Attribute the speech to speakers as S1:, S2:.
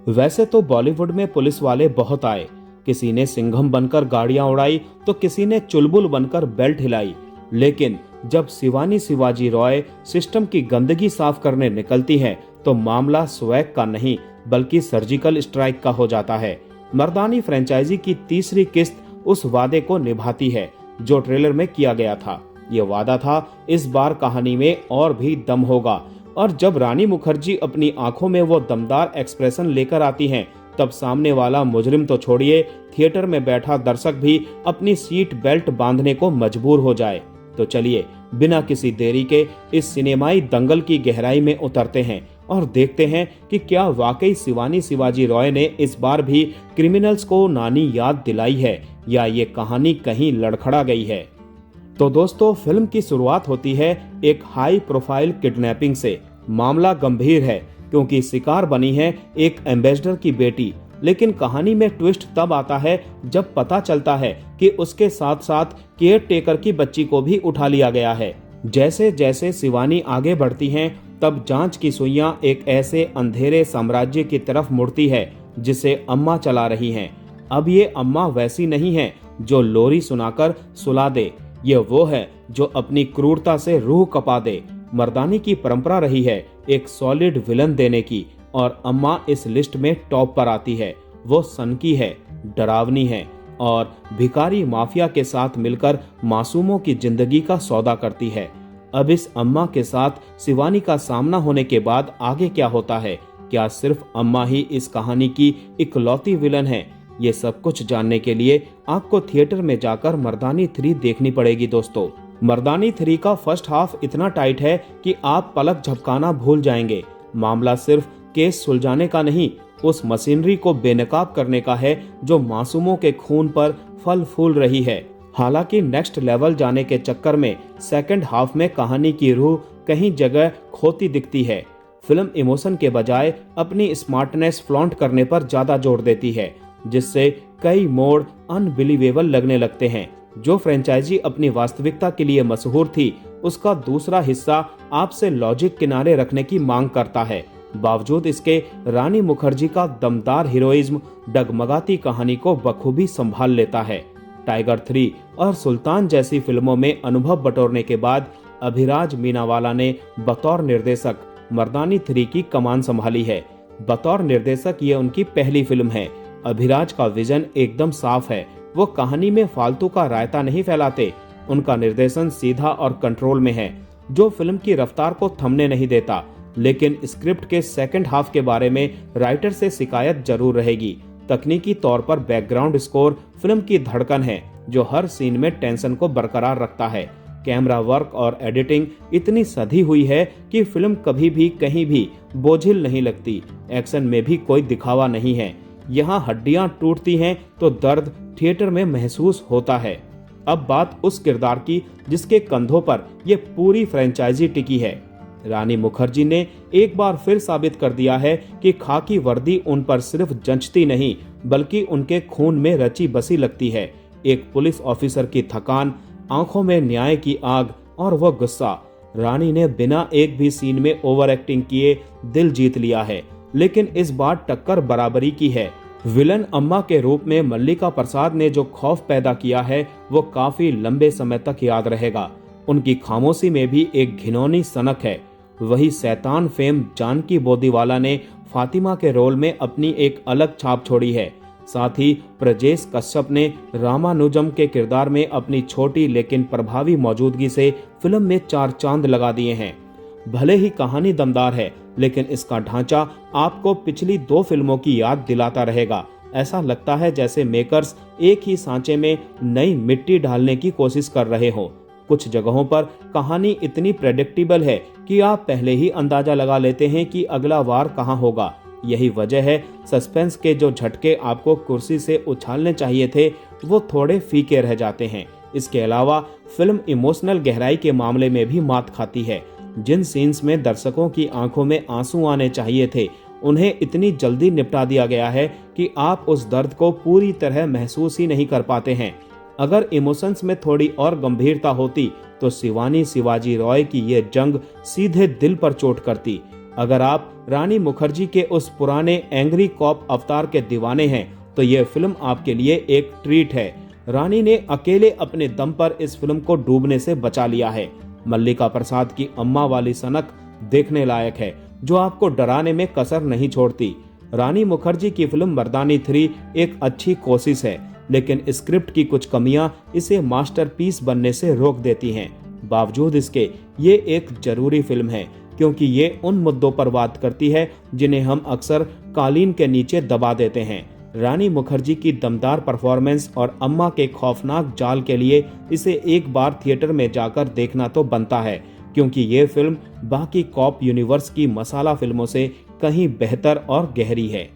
S1: वैसे तो बॉलीवुड में पुलिस वाले बहुत आए, किसी ने सिंघम बनकर गाड़ियां उड़ाई तो किसी ने चुलबुल बनकर बेल्ट हिलाई, लेकिन जब शिवानी शिवाजी रॉय सिस्टम की गंदगी साफ करने निकलती है तो मामला स्वैग का नहीं बल्कि सर्जिकल स्ट्राइक का हो जाता है। मर्दानी फ्रेंचाइजी की तीसरी किस्त उस वादे को निभाती है जो ट्रेलर में किया गया था। ये वादा था इस बार कहानी में और भी दम होगा, और जब रानी मुखर्जी अपनी आंखों में वो दमदार एक्सप्रेशन लेकर आती हैं, तब सामने वाला मुजरिम तो छोड़िए, थिएटर में बैठा दर्शक भी अपनी सीट बेल्ट बांधने को मजबूर हो जाए। तो चलिए बिना किसी देरी के इस सिनेमाई दंगल की गहराई में उतरते हैं और देखते हैं कि क्या वाकई शिवानी शिवाजी रॉय ने इस बार भी क्रिमिनल्स को नानी याद दिलाई है या ये कहानी कहीं लड़खड़ा गई है। तो दोस्तों, फिल्म की शुरुआत होती है एक हाई प्रोफाइल किडनैपिंग से। मामला गंभीर है क्योंकि शिकार बनी है एक एम्बेसडर की बेटी, लेकिन कहानी में ट्विस्ट तब आता है जब पता चलता है कि उसके साथ साथ केयर टेकर की बच्ची को भी उठा लिया गया है। जैसे जैसे शिवानी आगे बढ़ती हैं, तब जांच की सुइयां एक ऐसे अंधेरे साम्राज्य की तरफ मुड़ती है जिसे अम्मा चला रही हैं। अब ये अम्मा वैसी नहीं है जो लोरी सुनाकर सुला दे, ये वो है जो अपनी क्रूरता से रूह कपा दे। मर्दानी की परंपरा रही है एक सॉलिड विलन देने की, और अम्मा इस लिस्ट में टॉप पर आती है। वो सनकी है, डरावनी है और भिखारी माफिया के साथ मिलकर मासूमों की जिंदगी का सौदा करती है। अब इस अम्मा के साथ शिवानी का सामना होने के बाद आगे क्या होता है? क्या सिर्फ अम्मा ही इस कहानी की इकलौती विलन है? ये सब कुछ जानने के लिए आपको थिएटर में जाकर मर्दानी 3 देखनी पड़ेगी दोस्तों। मर्दानी 3 का फर्स्ट हाफ इतना टाइट है कि आप पलक झपकाना भूल जाएंगे। मामला सिर्फ केस सुलझाने का नहीं, उस मशीनरी को बेनकाब करने का है जो मासूमों के खून पर फल फूल रही है। हालांकि नेक्स्ट लेवल जाने के चक्कर में सेकंड हाफ में कहानी की रूह कहीं जगह खोती दिखती है। फिल्म इमोशन के बजाय अपनी स्मार्टनेस फ्लॉन्ट करने पर ज्यादा जोर देती है, जिससे कई मोड़ अनबिलीवेबल लगने लगते हैं। जो फ्रेंचाइजी अपनी वास्तविकता के लिए मशहूर थी, उसका दूसरा हिस्सा आपसे लॉजिक किनारे रखने की मांग करता है। बावजूद इसके रानी मुखर्जी का दमदार हीरोइज्म डगमगाती कहानी को बखूबी संभाल लेता है। टाइगर 3 और सुल्तान जैसी फिल्मों में अनुभव बटोरने के बाद अभिराज मीनावाला ने बतौर निर्देशक मर्दानी 3 की कमान संभाली है। बतौर निर्देशक ये उनकी पहली फिल्म है। अभिराज का विजन एकदम साफ है। वो कहानी में फालतू का रायता नहीं फैलाते। उनका निर्देशन सीधा और कंट्रोल में है, जो फिल्म की रफ्तार को थमने नहीं देता। लेकिन स्क्रिप्ट के सेकंड हाफ के बारे में राइटर से शिकायत जरूर रहेगी। तकनीकी तौर पर बैकग्राउंड स्कोर फिल्म की धड़कन है, जो हर सीन में टेंशन को बरकरार रखता है। कैमरा वर्क और एडिटिंग इतनी सधी हुई है कि फिल्म कभी भी कहीं भी बोझिल नहीं लगती। एक्शन में भी कोई दिखावा नहीं है। यहाँ हड्डियां टूटती हैं तो दर्द थिएटर में महसूस होता है। अब बात उस किरदार की जिसके कंधों पर यह पूरी फ्रेंचाइजी टिकी है। रानी मुखर्जी ने एक बार फिर साबित कर दिया है कि खाकी वर्दी उन पर सिर्फ जंचती नहीं बल्कि उनके खून में रची बसी लगती है। एक पुलिस ऑफिसर की थकान, आंखों में न्याय की आग और वह गुस्सा। रानी ने बिना एक भी सीन में ओवर एक्टिंग किए दिल जीत लिया है। लेकिन इस बार टक्कर बराबरी की है। विलन अम्मा के रूप में मल्लिका प्रसाद ने जो खौफ पैदा किया है वो काफी लंबे समय तक याद रहेगा। उनकी खामोशी में भी एक घिनौनी सनक है। वही शैतान फेम जानकी बोदीवाला ने फातिमा के रोल में अपनी एक अलग छाप छोड़ी है। साथ ही प्रजेश कश्यप ने रामानुजम के किरदार में अपनी छोटी लेकिन प्रभावी मौजूदगी से फिल्म में 4 चांद लगा दिए हैं। भले ही कहानी दमदार है, लेकिन इसका ढांचा आपको पिछली 2 फिल्मों की याद दिलाता रहेगा। ऐसा लगता है जैसे मेकर्स एक ही सांचे में नई मिट्टी डालने की कोशिश कर रहे हो। कुछ जगहों पर कहानी इतनी प्रेडिक्टेबल है कि आप पहले ही अंदाजा लगा लेते हैं कि अगला वार कहां होगा। यही वजह है सस्पेंस के जो झटके आपको कुर्सी से उछालने चाहिए थे वो थोड़े फीके रह जाते हैं। इसके अलावा फिल्म इमोशनल गहराई के मामले में भी मात खाती है। जिन सीन्स में दर्शकों की आंखों में आंसू आने चाहिए थे, उन्हें इतनी जल्दी निपटा दिया गया है कि आप उस दर्द को पूरी तरह महसूस ही नहीं कर पाते हैं। अगर इमोशंस में थोड़ी और गंभीरता होती तो शिवानी शिवाजी रॉय की ये जंग सीधे दिल पर चोट करती। अगर आप रानी मुखर्जी के उस पुराने एंग्री कॉप अवतार के दीवाने हैं तो ये फिल्म आपके लिए एक ट्रीट है। रानी ने अकेले अपने दम पर इस फिल्म को डूबने से बचा लिया है। मल्लिका प्रसाद की अम्मा वाली सनक देखने लायक है, जो आपको डराने में कसर नहीं छोड़ती। रानी मुखर्जी की फिल्म मर्दानी 3 एक अच्छी कोशिश है, लेकिन स्क्रिप्ट की कुछ कमियां इसे मास्टरपीस बनने से रोक देती हैं। बावजूद इसके ये एक जरूरी फिल्म है, क्योंकि ये उन मुद्दों पर बात करती है जिन्हें हम अक्सर कालीन के नीचे दबा देते हैं। रानी मुखर्जी की दमदार परफॉर्मेंस और अम्मा के खौफनाक जाल के लिए इसे एक बार थिएटर में जाकर देखना तो बनता है, क्योंकि ये फिल्म बाकी कॉप यूनिवर्स की मसाला फिल्मों से कहीं बेहतर और गहरी है।